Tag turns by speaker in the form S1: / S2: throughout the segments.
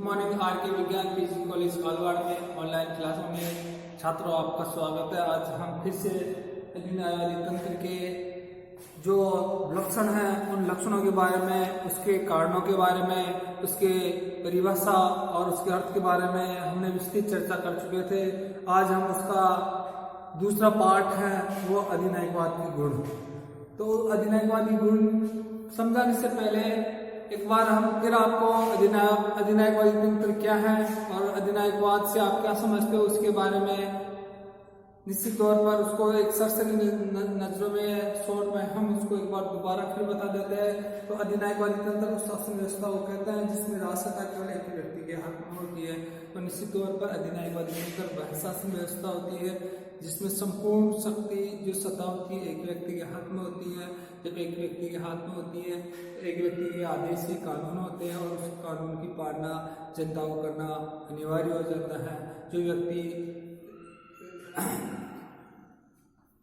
S1: Morning are के विज्ञान PG college Kalwar में ऑनलाइन क्लासों में छात्रों आपका स्वागत है। आज हम फिर से न्यायवादी तंत्र के जो लक्षण हैं उन लक्षणों के बारे में, उसके कारणों के बारे में, उसके परिभाषा और उसके अर्थ के बारे में हमने विस्तृत चर्चा कर चुके थे। आज हम उसका दूसरा पार्ट है वो अधिनायकवाद के गुण। तो अधिनायकवादी गुण समझाने से पहले एक बार हम फिर आपको अधिनायकवादी तंत्र क्या है और अधिनायकवाद से आप क्या समझते हो उसके बारे में निश्चित तौर पर उसको एक सरसरी नजरों में शॉर्ट में हम उसको एक बार दोबारा फिर बता देते हैं। तो अधिनायकवादी तंत्र उस शासन व्यवस्था को कहते हैं जिसमें राजसत्ता केवल एक व्यक्ति के हाथ में होती है। तो निश्चित तौर पर अधिनायकवादी तंत्र वह शासन व्यवस्था होती है जिसमें संपूर्ण शक्ति जो सत्ता होती है एक व्यक्ति के हाथ में होती है। जब एक व्यक्ति के हाथ में होती है एक व्यक्ति के आदेश ही कानून होते हैं और उस कानून की पालना जनता को करना अनिवार्य हो जाता है। जो व्यक्ति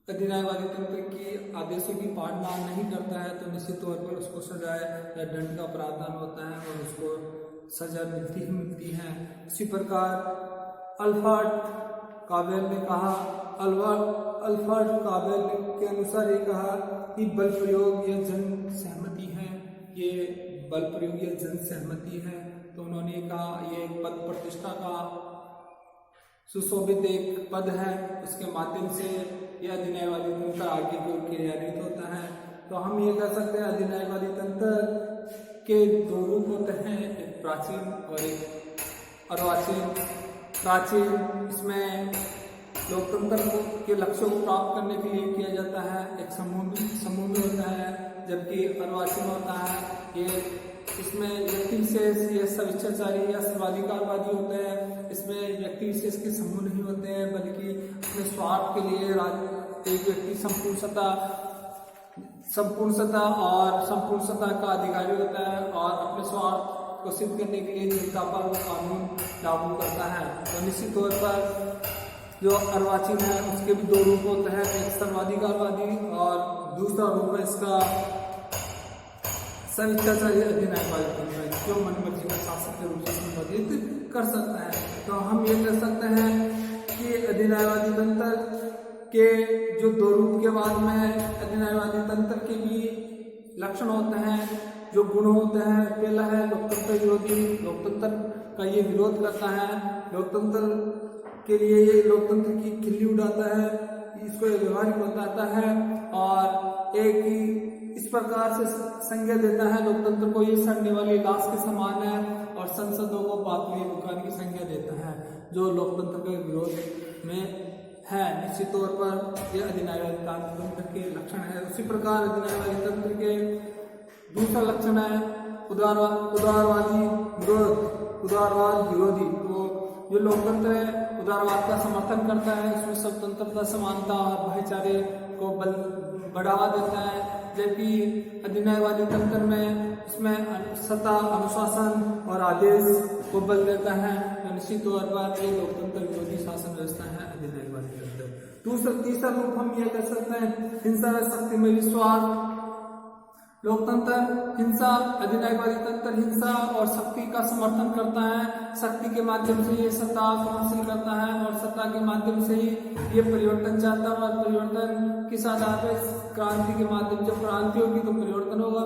S1: अधिनायकवादी तंत्र के आदेशों की पालना नहीं करता है तो निश्चित तौर पर उसको सजा या दंड का प्रावधान होता है और उसको सजा मिलती ही मिलती है। इसी प्रकार अल्फ्रेड काबेल ने कहा, अल्फ्रेड काबेल के अनुसार ये कहा कि बल प्रयोग या जन सहमति है, ये बल प्रयोग या जन सहमति है। तो उन्होंने कहा ये पद प्रतिष्ठा का सुशोभित एक पद है, उसके माध्यम से यह अधिनायकवादी तंत्र आगे की ओर क्रियान्वित होता है। तो हम ये कह सकते हैं अधिनायकवादी तंत्र के दो रूप होते हैं, एक प्राचीन और एक अर्वाचीन। प्राचीन इसमें लोकतंत्र के लक्ष्यों को प्राप्त करने के लिए किया जाता है, एक समूह में होता है, जबकि अर्वाचीन होता है ये इसमें व्यक्ति विशेष या स्वेच्छाचारी या सर्वाधिकारवादी होते हैं। इसमें व्यक्ति विशेष के समूह नहीं होते हैं बल्कि अपने स्वार्थ के लिए एक व्यक्ति संपूर्ण सत्ता का अधिकारी होता है और अपने स्वार्थ को सिद्ध करने के लिए जनता पर वो कानून लागू करता है। तो निश्चित तौर पर जो अर्वाचीन है उसके भी दो रूप होते हैं, एक सर्वाधिकारवादी और दूसरा रूप है इसका स्वेच्छाचारी अधिनायकवादी तंत्र जो मनमर्जी का शासक के रूप से संबोधित कर सकता है। तो हम ये कह सकते हैं कि अधिनायकवादी तंत्र के जो दो रूप के बाद में अधिनायकवादी तंत्र के भी लक्षण होते हैं, जो गुण होते हैं। पहला है लोकतंत्र विरोधी, लोकतंत्र का ये विरोध करता है, लोकतंत्र के लिए ये लोकतंत्र की खिल्ली उड़ाता है, इसको व्यवहारिक बताता है और एक ही इस प्रकार से संज्ञा देता है लोकतंत्र को ये सड़ने वाली लाश के समान है और संसदों को पातली दुकान की संज्ञा देता है जो लोकतंत्र के विरोध में है। निश्चित तौर पर यह अधिनायकवादी तंत्र के लक्षण है। उसी प्रकार अधिनायकवादी तंत्र के दूसरा लक्षण है उदारवाद विरोधी। तो जो लोकतंत्र है उदारवाद का समर्थन करता है, इसमें स्वतंत्रता, समानता और भाईचारे को बढ़ावा देता है, जबकि अधिनायकवादी तंत्र में इसमें सत्ता, अनुशासन और आदेश को बल देता है। तो निश्चित तौर पर ये लोकतंत्र विरोधी शासन व्यवस्था है अधिनायकवादी तंत्र। तीसरा रूप हम ये कह सकते हैं हिंसा व शक्ति में विश्वास। लोकतंत्र हिंसा, अधिनायकवादी तंत्र हिंसा और शक्ति का समर्थन करता है, शक्ति के माध्यम से ये सत्ता हासिल करता है और सत्ता के माध्यम से ही ये परिवर्तन चाहता है और परिवर्तन किस आधार पर, क्रांति के माध्यम से क्रांति होगी तो परिवर्तन होगा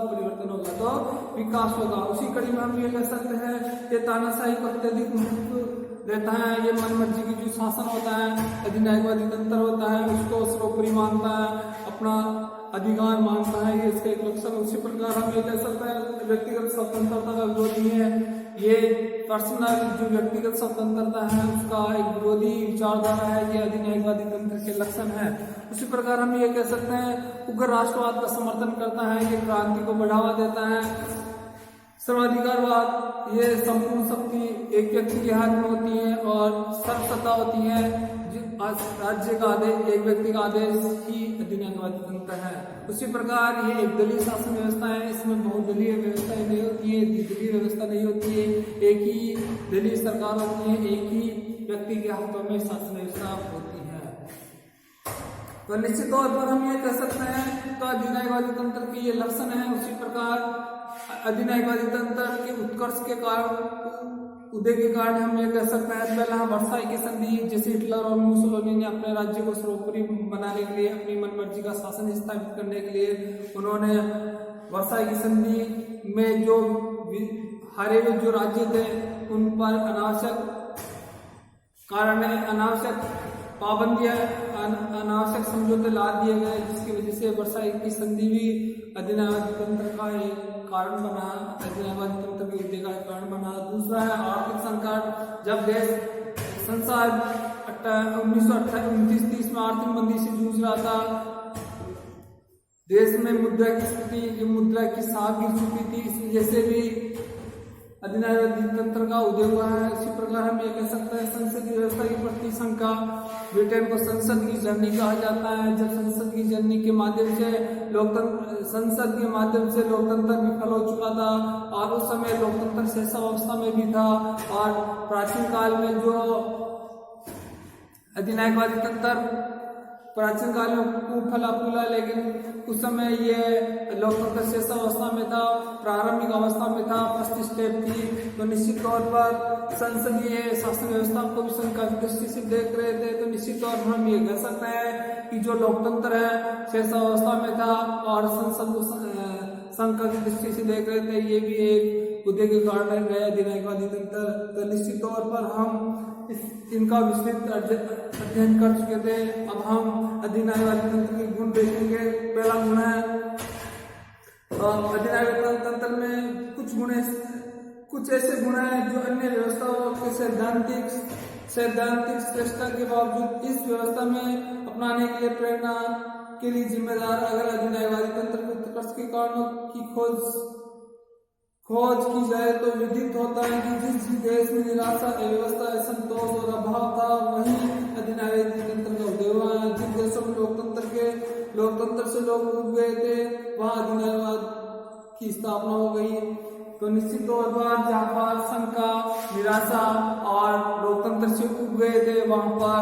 S1: तो विकास होगा। उसी कड़ी में हम ये कह सकते हैं ये तानाशाही को अत्यधिक महत्व देता है, ये मनमर्जी की जो शासन होता है अधिनायकवादी तंत्र होता है उसको सर्वोपरि मानता है, अपना अधिकार मानता है, ये इसका एक लक्षण। उसी प्रकार हम ये कह सकते हैं व्यक्तिगत स्वतंत्रता का विरोधी है, ये पर्सनल जो व्यक्तिगत स्वतंत्रता है उसका एक विरोधी विचारधारा है, ये अधिनायकवादी तंत्र के लक्षण है। उसी प्रकार हम ये कह सकते हैं उग्र राष्ट्रवाद का समर्थन करता है, ये क्रांति को बढ़ावा देता है। सर्वाधिकारवाद, ये संपूर्ण शक्ति एक व्यक्ति के हाथ में होती है और सर्वसत्ता होती है, राज्य का आदेश, एक व्यक्ति का आदेश ही अधिनायकवादी तंत्र है। उसी प्रकार ये एक दलीय शासन व्यवस्था है, इसमें बहुदलीय व्यवस्था नहीं होती है, द्विदलीय व्यवस्था नहीं होती है, एक ही दलीय सरकार होती है, एक ही व्यक्ति के हाथों में शासन व्यवस्था होती है। तो निश्चित तौर पर हम ये कह सकते हैं तो अधिनायकवादी तंत्र के ये लक्षण है। उसी प्रकार अधिनायकवादी तंत्र के उत्कर्ष के कारण उदय के कारण हम ये कह सकते हैं पहला वर्साई की संधि, जैसे हिटलर और मुसोलिनी ने अपने राज्य को सर्वोपरि बनाने के लिए, अपनी मनमर्जी का शासन स्थापित करने के लिए उन्होंने वर्साई की संधि में जो हारे हुए जो राज्य थे उन पर अनावश्यक पाबंदियां, अनावश्यक समझौते ला दिए गए, जिसकी वजह से वर्साई की संधि भी अधिनायवादी तंत्र का एक कारण बना, अधिनायवादी तंत्र के युद्ध का एक कारण बना। दूसरा है आर्थिक संकट, जब देश संसार 1929-30 में आर्थिक मंदी से जूझ रहा था, देश में मुद्रा की स्थिति, मुद्रा की साख गिर चुकी थी, इस वजह से भी अधिनायवादी तंत्र का उदय हुआ है। इसी प्रकार हम ये कह सकते हैं संसदीय व्यवस्था की प्रति शंका, ब्रिटेन को संसद की जननी कहा जाता है। जब संसद की जननी के माध्यम से संसद के माध्यम से लोकतंत्र विफल हो चुका था और उस समय लोकतंत्र शेषावस्था में भी था, और प्राचीन काल में जो अधिनायकवादी तंत्र प्राचीन काल में खूब फला फूला, लेकिन उस समय ये लोकतंत्र शेषावस्था में था, प्रारंभिक अवस्था में था, फर्स्ट स्टेप थी। तो निश्चित तौर पर संसदीय शासन व्यवस्था को भी शंका की दृष्टि से देख रहे थे। तो निश्चित तौर पर हम ये कह सकते हैं कि जो लोकतंत्र है शेषावस्था में था और संसद को शंका की दृष्टि से देख रहे थे, ये भी एक उदय के कारण रहे अधिनायकवादी तंत्र। तो निश्चित तौर पर हम इनका विस्तृत अध्ययन कर चुके थे। अब हम अधिनायकवादी तंत्र के गुण देखेंगे। पहला गुण है अधिनायकवादी तंत्र में कुछ ऐसे गुण हैं जो अन्य व्यवस्थाओं के सैद्धांतिक श्रेष्ठता के बावजूद इस व्यवस्था में अपनाने के लिए प्रेरणा के लिए जिम्मेदार। अगर अधिनायकवादी तंत्र में उत्कर्ष के कारणों की खोज की जाए तो विदित होता है कि जिस देश में निराशा, अव्यवस्था, असंतोष और अभाव था, वहीं अधिनायकवादी तंत्र का उदय हुआ है। जिन देशों में लोकतंत्र से लोग उब गए थे, वहां अधिनायकवाद की स्थापना हो गई। तो निश्चित तौर पर जहाँ पर शंका, निराशा और लोकतंत्र से उब गए थे, वहां पर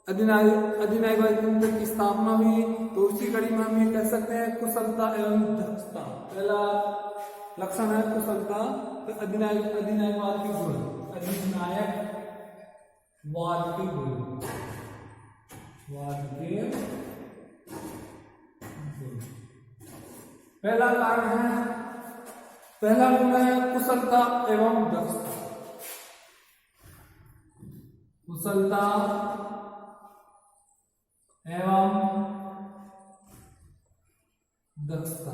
S1: अधिनायकवादी तंत्र की स्थापना हुई। तो उसी कड़ी में हम ये कह सकते हैं कुशलता एवं दक्षता। पहला लक्षण है कुशलता। तो अधिनायकवाद के गुण, अधिनायकवाद के गुण, पहला गुण है कुशलता एवं दक्षता। कुशलता एवं दक्षता।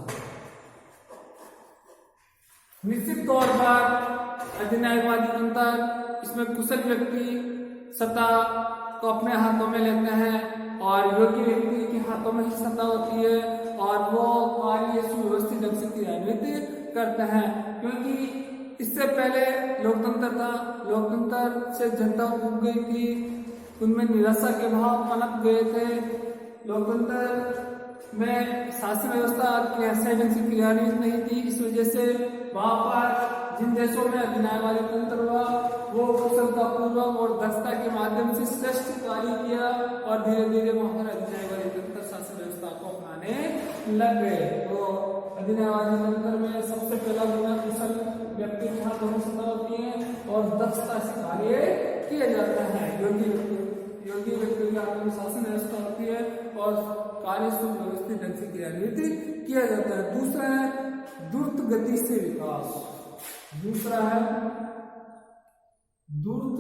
S1: निश्चित तौर पर अधिनायकवादी तंत्र, इसमें कुशल व्यक्ति सत्ता को अपने हाथों में लेते हैं और योग्य व्यक्ति के हाथों में ही सत्ता होती है और वो कार्य सुव्यवस्थित ढंग से क्रियान्वित करते हैं। क्योंकि इससे पहले लोकतंत्र था, लोकतंत्र से जनता उब गई थी, उनमें निराशा के भाव पनप गए थे। लोकतंत्र में शासन व्यवस्था सही ढंग से क्रियान्वित नहीं थी। इस वजह से वहां पर जिन देशों में अधिनायकवादी तंत्र हुआ, वो कुशलता पूर्वक और दक्षता के माध्यम से श्रेष्ठ कार्य किया और धीरे धीरे वहां पर अधिनायकवादी तंत्र शासन व्यवस्था को अपनाने लग गए। तो अधिनायकवादी तंत्र में सबसे पहला गुण कुशल व्यक्ति के हाथों में सत्ता होती है और दक्षता से कार्य किया जाता है। योग्य व्यक्ति के हाथों में शासन व्यवस्था होती है और कार्य सुव्यवस्थित ढंग से क्रियान्वित किया जाता है। दूसरा है द्रुत गति से विकास। दूसरा है द्रुत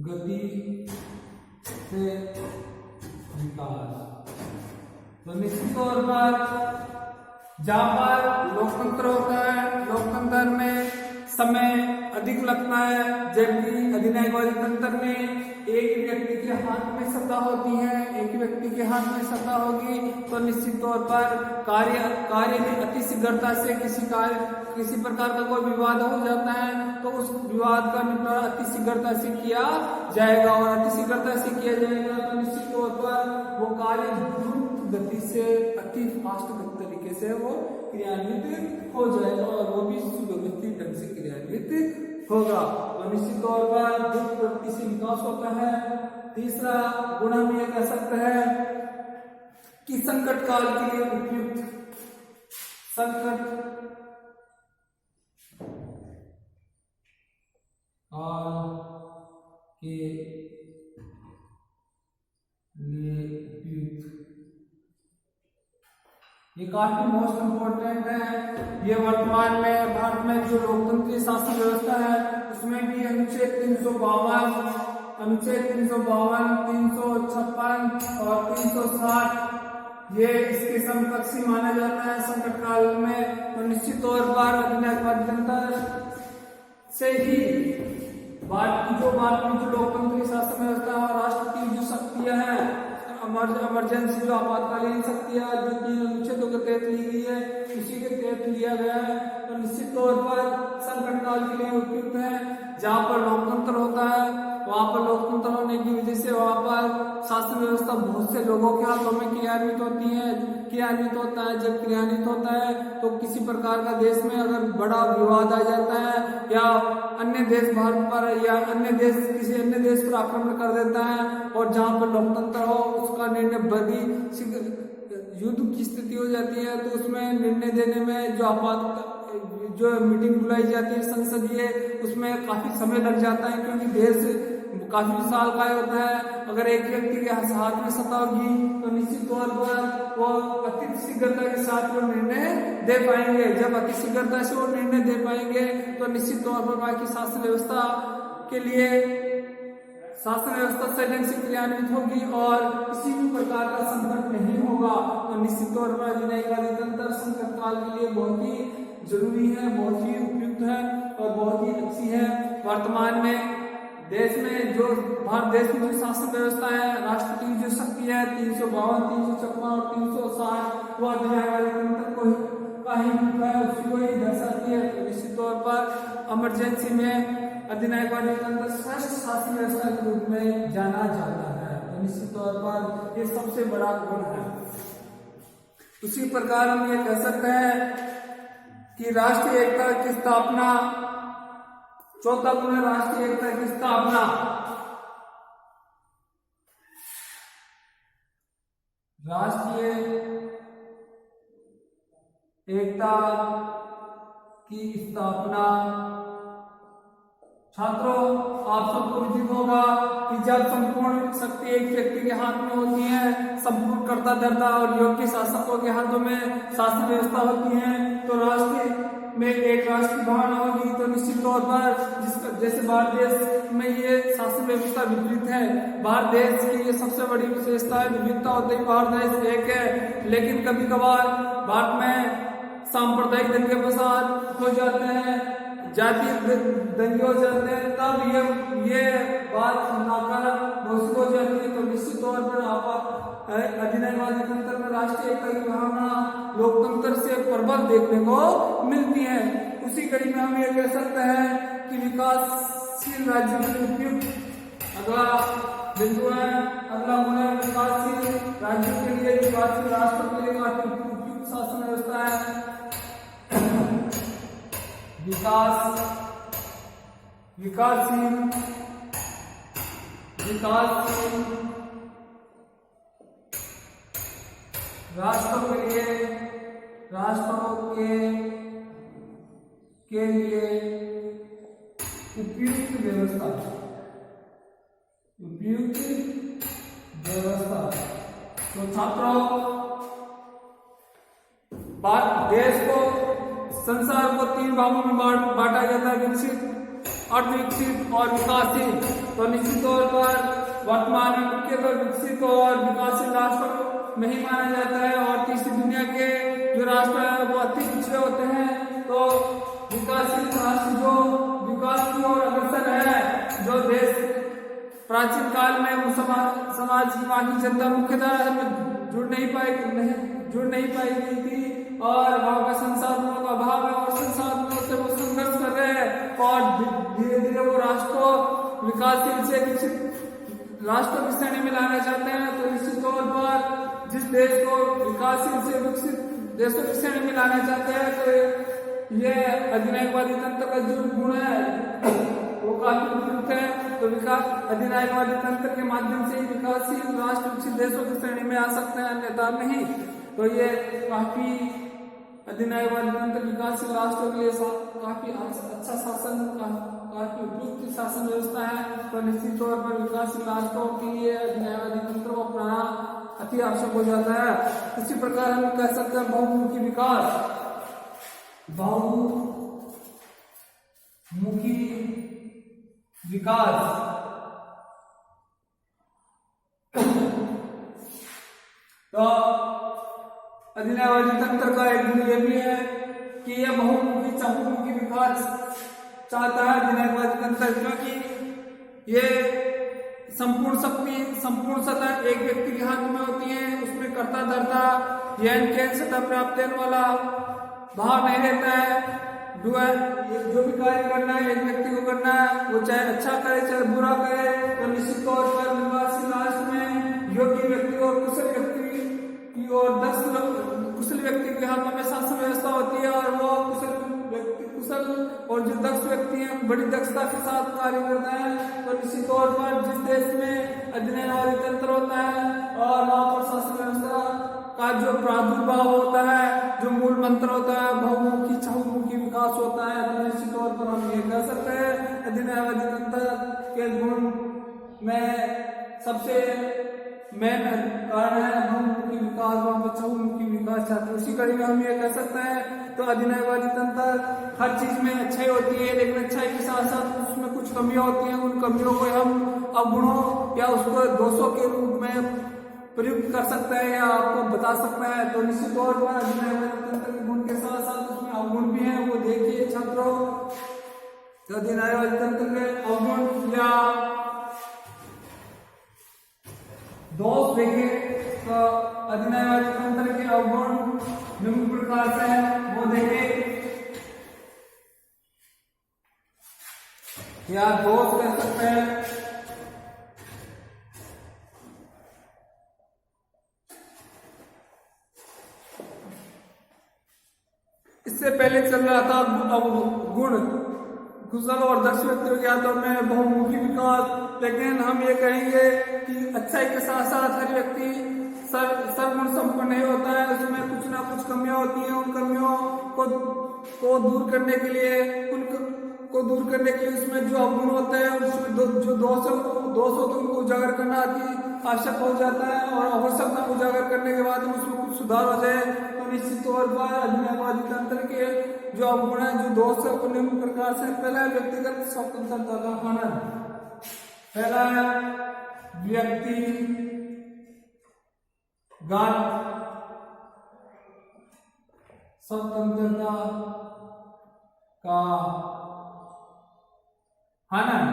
S1: गति से विकास। तो निश्चित तौर पर जहां पर लोकतंत्र होता है, लोकतंत्र में समय अधिक लगता है, जबकि अधिनायकवादी तंत्र में एक व्यक्ति के हाथ में सत्ता होती है, एक व्यक्ति के हाथ में सत्ता होगी तो निश्चित तौर पर कार्य में अति शीघ्रता से किसी प्रकार का कोई विवाद हो जाता है तो उस विवाद का निपटारा अति शीघ्रता से किया जाएगा और अति शीघ्रता से किया जाएगा तो निश्चित तौर पर वो कार्य द्रुत गति से, अति फास्ट तरीके से वो क्रियान्वित हो जाएगा और वो भी सुव्यवस्थित ढंग से क्रियान्वित होगा। तो निश्चित तौर पर द्रुत गति से विकास होता है। तीसरा गुण हम ये कह सकते हैं कि संकट काल के लिए उपयुक्त, संकट काल के लिए उपयुक्त। ये काफी मोस्ट इम्पोर्टेंट है। ये वर्तमान में भारत में जो लोकतंत्रीय शासन व्यवस्था है उसमें भी अनुच्छेद 352, अनुच्छेद 352, 356 और 360 ये इसके समकक्षी माना जाता है संकट काल में। तो निश्चित तौर पर अधिनायकवादी तंत्र से ही भारत की जो लोकतंत्रीय शासन व्यवस्था और राष्ट्र की जो शक्तियां हैं, इमरजेंसी जो आपातकालीन शक्तियां जो 3 अनुच्छेदों के तहत ली गई है उसी के तहत लिया गया है। तो निश्चित तौर पर संकट काल के लिए उपयुक्त है। जहाँ पर लोकतंत्र होता है वहां पर लोकतंत्र होने की वजह से वहां पर शासन व्यवस्था बहुत से लोगों के हाथों में क्रियान्वित होती है, क्रियान्वित होता है। जब क्रियान्वित होता है तो किसी प्रकार का देश में अगर बड़ा विवाद आ जाता है या अन्य देश भारत पर या अन्य देश किसी अन्य देश पर आक्रमण कर देता है और जहां पर लोकतंत्र हो उसका निर्णय बड़ी युद्ध की स्थिति हो जाती है, तो उसमें निर्णय देने में जो मीटिंग बुलाई जाती है संसदीय उसमें काफी समय लग जाता है, क्योंकि देश काफी विशाल का होता है। अगर एक व्यक्ति के हाथ में सत्ता होगी तो निश्चित तौर पर वो अति शीघ्रता के साथ वो निर्णय दे पाएंगे। जब अति शीघ्रता से वो निर्णय दे पाएंगे तो निश्चित तौर पर वहां की शासन व्यवस्था के लिए शासन व्यवस्था सही से क्रियान्वित होगी और किसी भी प्रकार का संकट नहीं होगा। तो निश्चित तौर पर अधिनायकवादी तंत्र संकट काल के लिए बहुत ही जरूरी है, बहुत ही उपयुक्त है और बहुत ही अच्छी है। वर्तमान में देश में जो भारत देश में जो शासन व्यवस्था है, राष्ट्र की जो शक्ति है 352, 356 और 360 वो अधिनायकवादी तंत्र को का ही रूप है, उसी को ही दर्शाती है। तो निश्चित तौर पर इमरजेंसी में अधिनायकवादी तंत्र श्रेष्ठ शासन व्यवस्था के रूप में जाना जाता है। तो निश्चित तौर पर ये सबसे बड़ा गुण है। उसी प्रकार हम ये कह सकते हैं कि राष्ट्रीय एकता की स्थापना, चौथा गुण है राष्ट्रीय एकता की स्थापना। राष्ट्रीय एकता की स्थापना, छात्रों आप सबको विदित होगा कि जब संपूर्ण शक्ति एक व्यक्ति के हाथ में होती है, संपूर्ण कर्ता धर्ता और योग्य शासकों के हाथों में शासन व्यवस्था होती है, तो राष्ट्र में एक राष्ट्रीय भावना होगी। तो निश्चित तौर पर जैसे भारत देश में ये शासन व्यवस्था विपरीत है, भारत देश की ये सबसे बड़ी विशेषता है, विविधता होते ही भारत देश एक है। लेकिन कभी कभार भारत में सांप्रदायिक दंगे फसाद हो जाते हैं, जातीय दंगे हो जाते हैं, तब ये बात नाकारा घोषित हो जाती है। तो निश्चित तौर पर अधिनायकवादी तंत्र में राष्ट्रीय एकता की भावना लोकतंत्र से प्रबल देखने को मिलती है। उसी कड़ी में हम ये कह सकते हैं कि विकासशील राज्य के लिए उपयुक्त अगला बिंदु है, अगला गुण है विकासशील राज्यों के लिए, विकासशील राष्ट्र के लिए काफी उपयुक्त शासन व्यवस्था है। विकासशील राष्ट्रों के लिए उपयुक्त व्यवस्था, तो छात्रों देश को, संसार को 3 भागों में बांटा जाता है, विकसित, अर्धविकसित और विकासशील। तो निश्चित तौर पर वर्तमान में मुख्यतः विकसित और विकासशील राष्ट्र में ही माना जाता है, और तीसरी दुनिया के जो राष्ट्र है वो अति पिछड़े होते हैं। तो विकासशील राष्ट्र जो विकास की ओर अग्रसर है, जो देश प्राचीन काल में समाज की वहां की जनता मुख्यतः जुड़ नहीं पाई गई थी और वहां का संसाधनों का अभाव है और संसाधनों से वो संघर्ष कर रहे हैं, और धीरे धीरे वो राष्ट्र को विकासशील से विकसित राष्ट्र की श्रेणी में लाना चाहते हैं। तो निश्चित तौर पर जिस देश को विकासशील से विकसित देशों की श्रेणी में लाना चाहते हैं, तो ये अधिनायकवादी तंत्र का जो गुण है वो काफी उपयुक्त है। तो अधिनायकवादी तंत्र के माध्यम से ही विकासशील राष्ट्र विकसित देशों की श्रेणी में आ सकते हैं, अन्यथा नहीं। तो ये काफी अधिनायकवादी तंत्र विकासशील राष्ट्रों के लिए काफी अच्छा शासन, काफी उपयुक्त शासन तो निश्चित तौर पर विकासशील राष्ट्रों के लिए अधिनायवादी तंत्र को अपनाना अति आवश्यक हो जाता है। इसी प्रकार हम कह सकते हैं बहुमुखी विकास, बहुमुखी विकास तो अधिनायवादी तंत्र का एक गुण यह भी है कि यह बहुमुखी चहुमुखी विकास चाहता है अधिनायवादी तंत्र, क्योंकि ये संपूर्ण शक्ति संपूर्ण सतह एक व्यक्ति के हाथ में होती है। उसमें कर्ता धर्ता यह सतह प्राप्त होने वाला भाव नहीं रहता है। जो भी कार्य करना है एक व्यक्ति को करना है, वो चाहे अच्छा करे चाहे बुरा करे, तो निश्चित तौर पर विकासशील राष्ट्र में योग्य व्यक्ति और कुशल व्यक्ति की और दक्ष कुशल व्यक्ति के हाथ में शासन व्यवस्था होती है, और वो कुशल और जो दक्ष व्यक्ति हैं बड़ी दक्षता के साथ कार्य करते हैं। तो निश्चित तौर पर जिस देश में अधिनायवादी तंत्र होता है और वहां पर शासन व्यवस्था का जो प्रादुर्भाव होता है, जो मूल मंत्र होता है बहुमुखी चहुमुखी विकास होता है, तो निश्चित तौर पर हम ये कह सकते हैं अधिनायवादी तंत्र के गुण में सबसे मेन कारण है बहुमुखी विकास, वहां पर चहुमुखी विकास चाहते हैं। उसी कड़ी में हम ये कह सकते हैं तो अधिनायवादी तंत्र हर चीज में अच्छाई होती है, लेकिन अच्छाई के साथ साथ उसमें कुछ कमियां होती हैं। उन कमियों को हम अवगुणों या उसको दोषों के रूप में प्रयुक्त कर सकते हैं या आपको बता सकते हैं। तो निश्चित तौर पर अधिनायवादी तंत्र के गुण के साथ साथ उसमें अवगुण भी हैं, वो देखिए छात्रों। तो अधिनायवादी तंत्र के अवगुण या दोष देखें तो अधिनायवादी तंत्र के अवगुण निम्न प्रकार से है, वो देखें या दोष कह सकते हैं। इससे पहले चल रहा था गुण कुशल और दक्ष व्यक्तियों के हाथों में बहुमुखी विकास, लेकिन हम ये कहेंगे कि अच्छाई के साथ साथ हर व्यक्ति सर्वगुण संपन्न नहीं होता है, उसमें कुछ ना कुछ कमियां होती हैं। उन कमियों को दूर करने के लिए उसमें जो अवगुण होते हैं उसमें जो दोष होते हैं उनको उजागर करना अति आवश्यक हो जाता है, और आवश्यकता उजागर करने के बाद उसमें कुछ सुधार हो जाए। तो निश्चित तौर पर अधिनायवादी तंत्र के जो अवगुण है जो दोष है वो निम्न प्रकार से। पहला है व्यक्तिगत स्वतंत्रता का हनन, पहला है व्यक्तिगत स्वतंत्रता का हनन।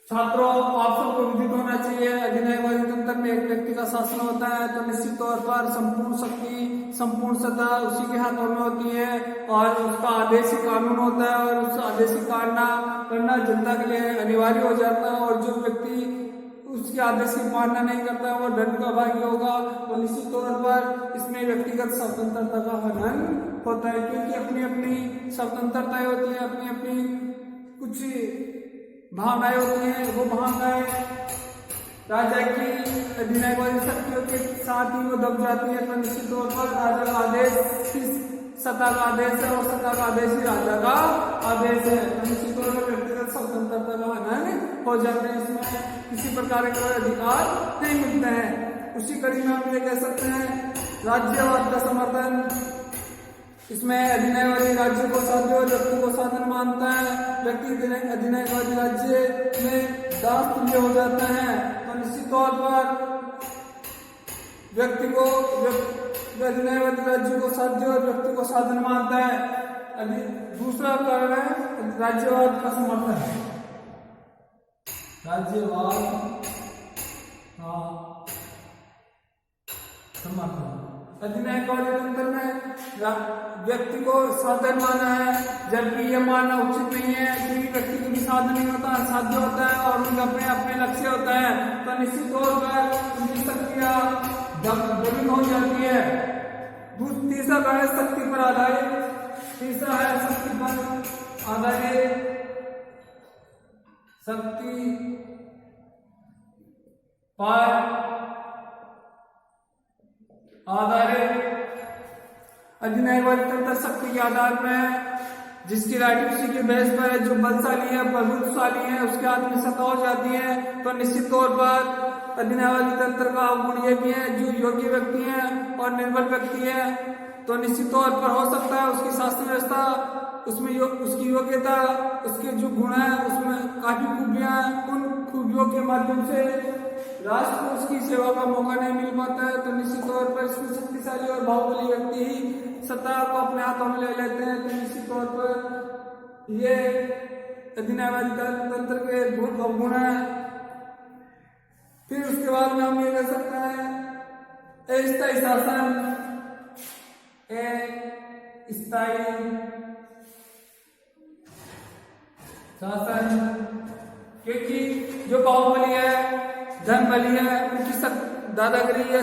S1: छात्रों आप सबको विदित होना चाहिए अधिनायवादी तंत्र में एक व्यक्ति का शासन होता है, तो निश्चित तौर पर संपूर्ण शक्ति संपूर्ण सत्ता उसी के हाथों में होती है, और उसका आदेशी कानून होता है, और उस आदेशी करना जनता के लिए अनिवार्य हो जाता है। और जो व्यक्ति उसके आदेश की पालना नहीं करता है वो दंड का भागी होगा। तो निश्चित तौर पर इसमें व्यक्तिगत स्वतंत्रता का हनन होता है, क्योंकि अपनी अपनी स्वतंत्रताएं होती है, अपनी अपनी कुछ भावनाएं होती हैं। वो भावनाएं राजा की अधिनायवादी शक्तियों के साथ ही वो दब जाती है। तो निश्चित तौर पर राजा का आदेश सत्ता का आदेश है, और सत्ता का आदेश ही राजा का आदेश है। तो निश्चित तौर पर व्यक्तिगत स्वतंत्रता का हनन हो जाते हैं, इसमें किसी प्रकार के अधिकार नहीं मिलते हैं। उसी कड़ी में हम ये कह सकते हैं राज्यवाद का समर्थन। इसमें अधिनायवादी राज्य को साध्य और व्यक्ति को साधन मानता है। व्यक्ति अधिनायवादी राज्य में दास तुल्य हो जाता है। तो निश्चित तौर पर व्यक्ति को अधिनायवादी राज्य को साध्य और व्यक्ति को साधन मानता है। दूसरा कारण है राज्यवाद का समर्थन। राज्यवाद का समर्थन अधिनायवादी तंत्र में व्यक्ति को साधन माना है, जबकि यह मानना उचित नहीं है, क्योंकि व्यक्ति को भी साधन नहीं होता, साध्य होता है, और उनका अपने अपने लक्ष्य होता है। तो निश्चित तौर पर उनकी शक्तियां दबित हो जाती है। तीसरा कारण है शक्ति पर आधारित। तीसरा है शक्ति पर आधारित अधिनायवादी तंत्र शक्ति के आधार में जिसकी राइटिंग उसी की बेस पर है, जो बलशाली है, प्रभुत्वशाली है, उसके हाथ में सत्ता हो जाती है, तो निश्चित तौर पर अधिनायवादी तंत्र का गुण ये भी है, जो योग्य व्यक्ति है और निर्बल व्यक्ति है, तो निश्चित तौर पर हो सकता है उसकी शासन व्यवस्था, उसमें उसकी योग्यता, उसके जो गुण है उसमें काफी खूबियां हैं, उन खूबियों के माध्यम से राष्ट्र को उसकी सेवा का मौका नहीं मिल पाता है, तो निश्चित तौर पर इसमें शक्तिशाली और बाहुबली व्यक्ति ही सत्ता को अपने हाथों में ले लेते हैं। तो निश्चित तौर पर ये अधिनायवादी तंत्र के गुण अवगुण है। फिर उसके बाद में हम ये कह सकते हैं अस्थायी शासन, स्थायी शासन, क्योंकि जो बाहुबली है, धन बली है, उनकी दादागिरी है,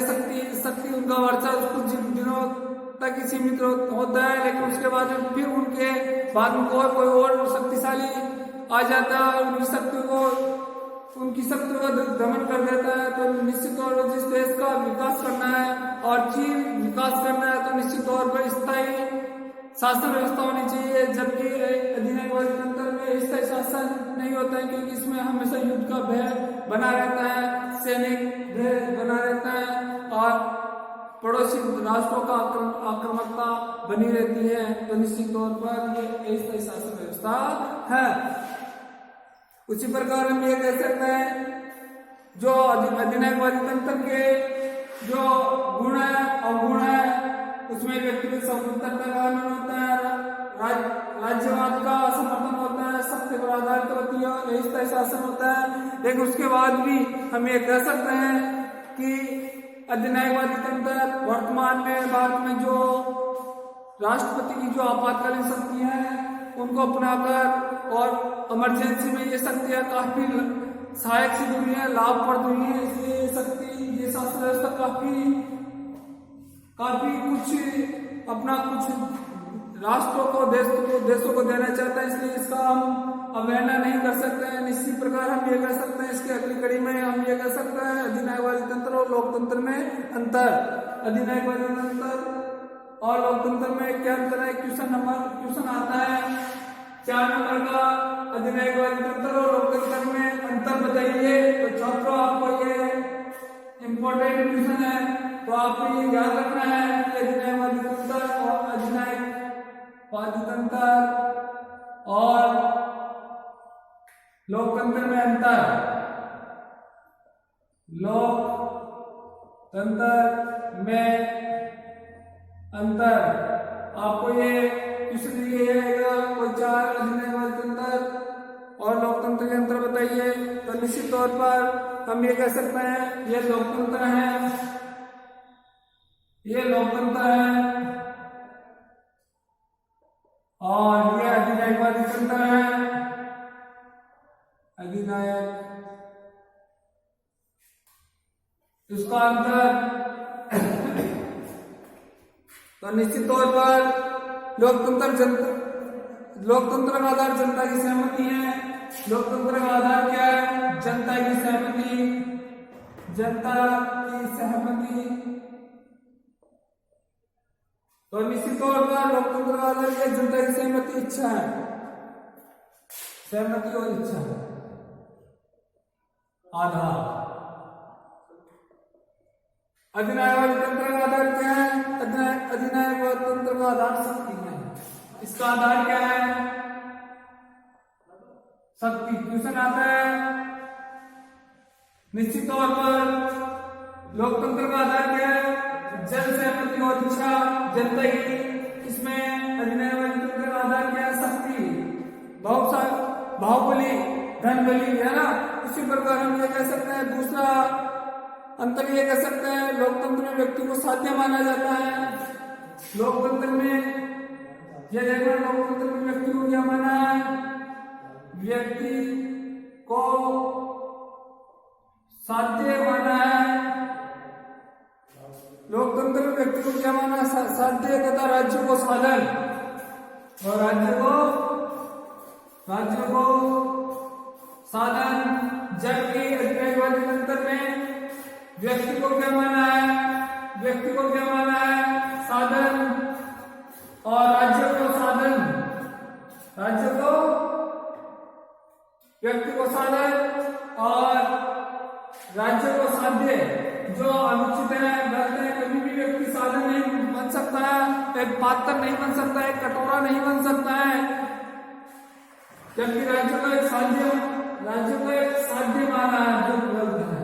S1: शक्ति उनका वर्चस्व कुछ दिनों तक ही सीमित होता है, लेकिन उसके बाद में फिर उनके बाद में कोई और शक्तिशाली आ जाता है और उनकी शक्ति को दमन कर देता है। तो निश्चित तौर पर जिस देश का विकास करना है और चीन विकास करना है, तो निश्चित तौर पर स्थायी शासन व्यवस्था होनी चाहिए, जबकि अधिनायकवादी तंत्र में स्थायी शासन नहीं होता है, क्योंकि इसमें हमेशा युद्ध का भय बना रहता है, सैनिक भय बना रहता है और पड़ोसी राष्ट्रों का आक्रामकता बनी रहती है। तो निश्चित तौर पर ये स्थायी शासन व्यवस्था है। उसी प्रकार हम ये कह सकते हैं जो अधिनायकवादी तंत्र के जो गुण है अवगुण है, उसमें व्यक्तिगत स्वतंत्रता का आनंद होता है, राज्यवाद का समर्थन होता है, सत्य पर आधारित होती है और स्थायी शासन होता है। लेकिन उसके बाद भी हम ये कह सकते हैं कि अधिनायकवादी तंत्र वर्तमान में भारत में जो राष्ट्रपति की जो आपातकालीन शक्तियां हैं उनको अपनाकर और इमरजेंसी में ये शक्तियां काफी सहायक सिद्ध हुई है, लाभप्रद हुई है। इसलिए ये शासन व्यवस्था काफी कुछ अपना कुछ राष्ट्रों को देशों को देना चाहता है, इसलिए इसका हम अवहेलना नहीं कर सकते हैं। इसी प्रकार हम ये कह सकते हैं, इसकी अगली कड़ी में हम ये कह सकते हैं अधिनायकवादी तंत्र और लोकतंत्र में अंतर। अधिनायकवादी तंत्र और लोकतंत्र में क्या अंतर है? क्वेश्चन आता है 4 नंबर का, अधिनायकवादी तंत्र और लोकतंत्र में अंतर बताइए। तो छात्रों आपको ये इम्पोर्टेंट क्वेश्चन है, तो आपको ये याद रखना है कि अधिनायकवादी तंत्र और अधिनायकवादी तंत्र और लोकतंत्र में अंतर। लोकतंत्र में अंतर आपको ये क्वेश्चन दिया जाएगा, कोई 4 अधिनायकवादी तंत्र और लोकतंत्र के अंतर बताइए। तो निश्चित तौर पर हम ये कह सकते हैं ये लोकतंत्र है, ये लोकतंत्र है और ये अधिनायकवादी तंत्र है। अधिनायक इसका अंतर तो निश्चित तौर पर लोकतंत्र का आधार जनता की सहमति है। लोकतंत्र का आधार क्या है? जनता की सहमति। जनता की सहमति। तो निश्चित तौर पर लोकतंत्र का आधार क्या? जनता की सहमति, इच्छा है। सहमति और इच्छा आधार। अधिनायकवादी तंत्र का आधार क्या है? अधिनायकवादी तंत्र का आधार शक्ति है। इसका आधार क्या है? शक्ति। क्वेश्चन आता है निश्चित तौर पर लोकतंत्र का आधार क्या है? जन सहमति और इच्छा, जनता की। इसमें अधिनायकवादी तंत्र का आधार क्या है? शक्ति, बाहुबली, धन बली, है ना। इसी प्रकार हम ये कह सकते हैं, दूसरा अंतर ये कह सकते हैं लोकतंत्र में व्यक्ति को साध्य माना जाता है। लोकतंत्र में ये देखना, लोकतंत्र में व्यक्ति को क्या माना है? व्यक्ति को साध्य माना है। लोकतंत्र में व्यक्ति को क्या माना? साध्य तथा राज्य को साधन, और राज्य को साधन। जबकि अधिनायकवादी तंत्र में व्यक्ति को क्या माना है? व्यक्ति को क्या माना है? साधन, और राज्य को साधन। व्यक्ति को साधक और राज्य को साध्य जो अनुचित है, गलत है। कभी भी व्यक्ति साधन नहीं बन सकता है, एक पात्र नहीं बन सकता है, एक कटोरा नहीं बन सकता है, जबकि राज्य को एक साध्य माना है जो उपलब्ध है।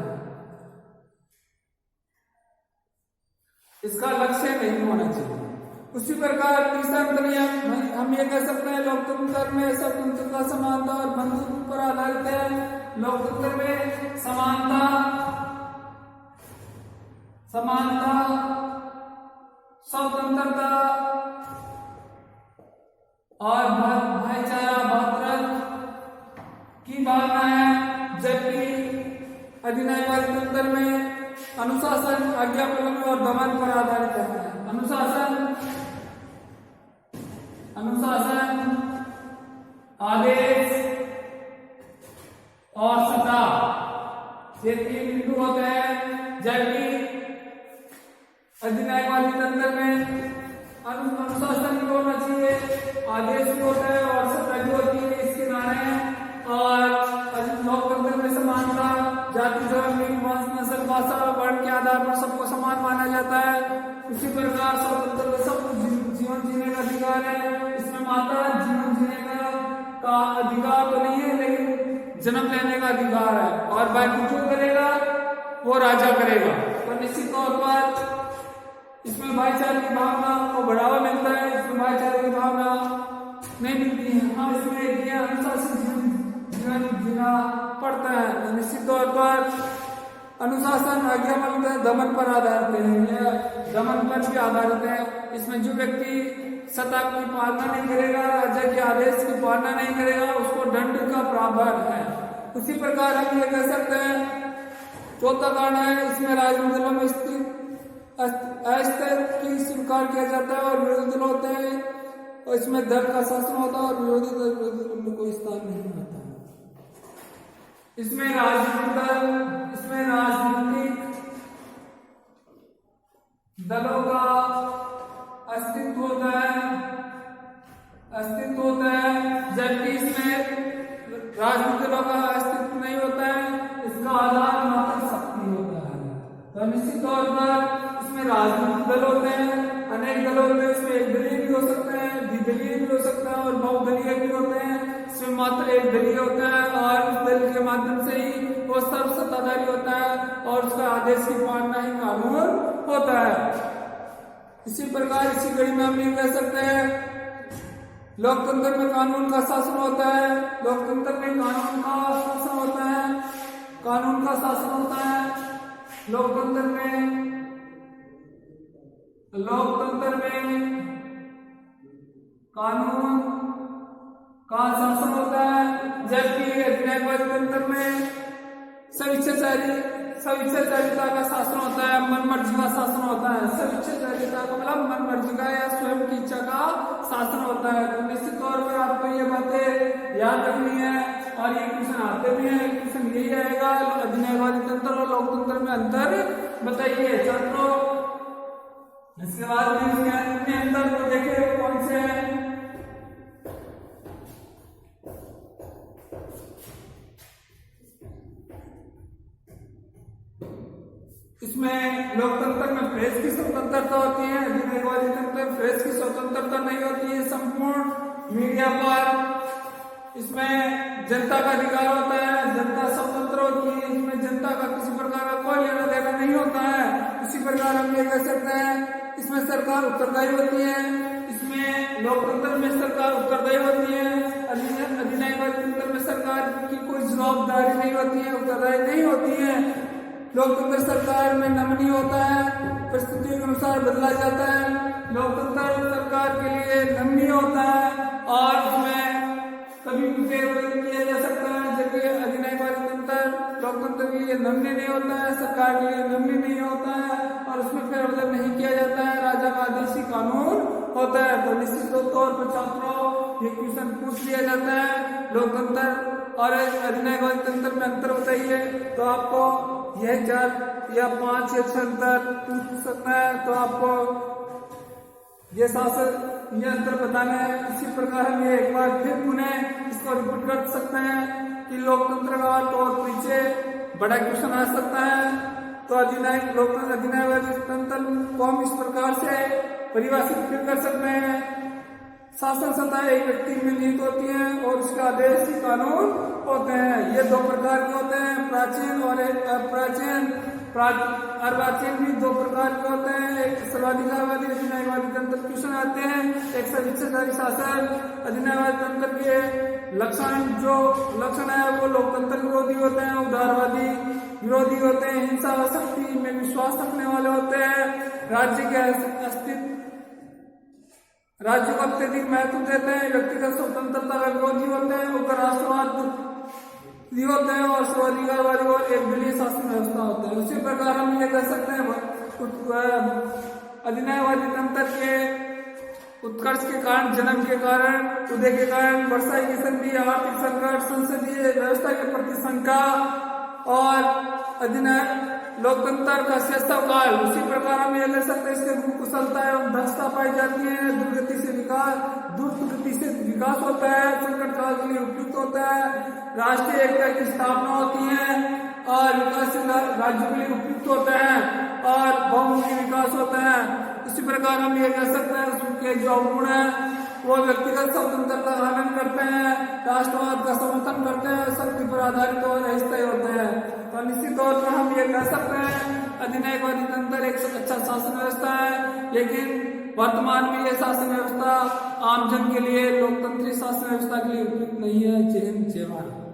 S1: इसका लक्ष्य नहीं होना चाहिए। उसी प्रकार तीसरा अंतर्नियम हम ये कह सकते हैं, लोकतंत्र में स्वतंत्रता, समानता और बंधुत्व पर आधारित है। लोकतंत्र में समानता, स्वतंत्रता और भाईचारा, भातृत्व की भावना है, जबकि अधिनायकवादी तंत्र में अनुशासन, आज्ञा पालन और दमन पर आधारित है। अनुशासन, आदेश और सत्ता, ये तीन बिंदु होते हैं, जबकि अधिनायकवादी तंत्र में अनुशासन भी होना चाहिए, आदेश भी होता है और सत्ता भी होती है, इसके नारे। और लोकतंत्र में समानता, जाति, धर्म, लिंग, वंश, नस्ल, भाषा और वर्ण के आधार पर सबको समान माना जाता है। उसी प्रकार स्वतंत्र सबको जीवन जीने का अधिकार है। इसमें मात्र जीवन जीने का अधिकार तो नहीं है, लेकिन जन्म लेने का अधिकार है, और बाकी जो करेगा वो राजा करेगा। तो निश्चित तौर पर इसमें भाईचारे की भावना को बढ़ावा मिलता है, इसमें भाईचारे की भावना नहीं मिलती है। हाँ, इसमें एक अनुशासित जीवन जीना पड़ता है। तो निश्चित तौर पर अनुशासन, आज्ञा पालन, दमन पर आधारित है, दमन पर भी आधारित है। इसमें जो व्यक्ति सत्ता की पालना नहीं करेगा, राजा के आदेश की पालना नहीं करेगा, उसको दंड का प्रावधान है। उसी प्रकार हम ये कह सकते हैं, चौथा कारण है, इसमें राजनीतिक दलों में स्थित अस्थिरता की स्वीकार किया जाता है और विरोधी दल होते हैं, और इसमें दल का शासन होता है और विरोधी दल को कोई स्थान नहीं होता है। इसमें राजनीतिक दलों का अस्तित्व होता है, जबकि इसमें राजनीतिक दलों का अस्तित्व नहीं होता है। इसका आधार मात्र शक्ति होता है। तो निश्चित तौर पर इसमें राजनीतिक दल होते हैं, अनेक दल होते हैं। इसमें एक दलीय भी हो सकते हैं, द्विदलीय भी हो सकता है और बहुदलीय भी होते हैं। इसमें मात्र एक दलीय होता है और उस दल के माध्यम से ही वो सर्व सत्ताधारी होता है और उसका आदेश की पालना ही कानून होता है। इसी प्रकार इसी कड़ी में हम ये कह सकते हैं, लोकतंत्र में कानून का शासन होता है, लोकतंत्र में कानून का शासन होता है, कानून का शासन होता है। लोकतंत्र में कानून का शासन होता है, जबकि अधिनायकवादी तंत्र में स्वेच्छाचारिता का शासन होता है, मनमर्जी का शासन होता है। स्वेच्छाचारिता का मतलब मनमर्जी का या स्वयं की इच्छा का शासन होता है। तो निश्चित तौर पर आपको ये बातें याद रखनी है और ये क्वेश्चन आते भी हैं। क्वेश्चन यही आएगा, अधिनायकवादी तंत्र और लोकतंत्र में अंतर बताइए छात्रों। इसके बाद में अंतर को देखे कौन से हैं। इसमें लोकतंत्र में प्रेस की स्वतंत्रता होती है, अधिनायकवादी तंत्र में प्रेस की स्वतंत्रता नहीं होती है। संपूर्ण मीडिया पर इसमें जनता का अधिकार होता है, जनता स्वतंत्र होती है, इसमें जनता का किसी प्रकार का कोई लेना देना नहीं होता है। इसी प्रकार हम ये कह सकते हैं, इसमें सरकार उत्तरदायी होती है। इसमें लोकतंत्र में सरकार उत्तरदायी होती है, अधिनायकवादी तंत्र में सरकार की कोई जवाबदारी नहीं होती है, उत्तरदायी नहीं होती है। लोकतंत्र सरकार में नमनीय होता है, परिस्थितियों के अनुसार बदला जाता है। लोकतंत्र सरकार के लिए नमनीय होता है और इसमें कभी भी फेरबदल किया जा सकता है, जबकि अधिनायकवादी तंत्र लोकतंत्र के लिए नमनीय नहीं होता है, सरकार के लिए नमनीय नहीं होता है और उसमें फेरबदल नहीं किया जाता है। राजा का आदेश ही कानून होता है। तो निश्चित तौर पर छात्रों ये क्वेश्चन पूछ लिया जाता है, लोकतंत्र और अधिनायकवादी तंत्र में अंतर बताइए। तो आपको यह 4 या 5 या 6 अंतर पूछ सकता है। तो आपको ये शासन ये अंतर बताना है। इसी प्रकार हम ये एक बार फिर पुनः इसको रिपीट कर सकते हैं कि लोकतंत्र का तौर पीछे बड़ा क्वेश्चन आ सकता है। तो अधिनायक लोकतंत्र अधिनायकवादी तंत्र को हम इस प्रकार से परिभाषित फिर कर सकते हैं। शासन सत्ता एक व्यक्ति में निहित होती है और उसका आदेश ही कानून होते हैं। ये दो प्रकार के होते हैं, प्राचीन और अप्राचीन। अर्वाचीन भी दो प्रकार के होते हैं, एक सर्वाधिकारवादी अधिनायकवादी तंत्र क्वेश्चन आते हैं, एक सर्वोच्चकारी शासन। अधिनायकवादी तंत्र के लक्षण है वो लोकतंत्र विरोधी होते हैं, उदारवादी विरोधी होते हैं, हिंसा और शक्ति में विश्वास रखने वाले होते हैं, राज्य को अत्यधिक महत्व देते हैं, व्यक्तिगत स्वतंत्रता का विरोधी होते हैं, उग्र राष्ट्रवाद होते हैं और सर्वाधिकारवादी और एक दलीय शासन व्यवस्था होते हैं। उसी प्रकार हम ये कह सकते हैं अधिनायकवादी तंत्र के उत्कर्ष के कारण, जन्म के कारण, उदय के कारण वर्षाई की संधि, आर्थिक संकट, संसदीय व्यवस्था के प्रति शंका और अधिनायक लोकतंत्र का श्रेष्ठव काल। उसी प्रकार हम ये ले सकते हैं इसके कुशलता एवं दक्षता पाई जाती है, द्रुत गति से विकास होता है, संकट काल के लिए उपयुक्त होता है, राष्ट्रीय एकता की स्थापना होती है और विकासशील राज्य के लिए उपयुक्त होता है और बहुमुखी विकास होता है। इसी प्रकार हम ये कह सकते हैं उसके जो गुण है वो व्यक्तिगत स्वतंत्रता का पालन करते हैं, राष्ट्रवाद का समर्थन करते हैं, शक्ति पर आधारित और अस्थायी होते हैं। तो निश्चित तौर पर हम ये कह सकते हैं अधिनायकवादी तंत्र एक अच्छा शासन व्यवस्था है, लेकिन वर्तमान में ये शासन व्यवस्था आमजन के लिए, लोकतंत्री शासन व्यवस्था के लिए उपयुक्त नहीं है। जय हिंद, जय भारत।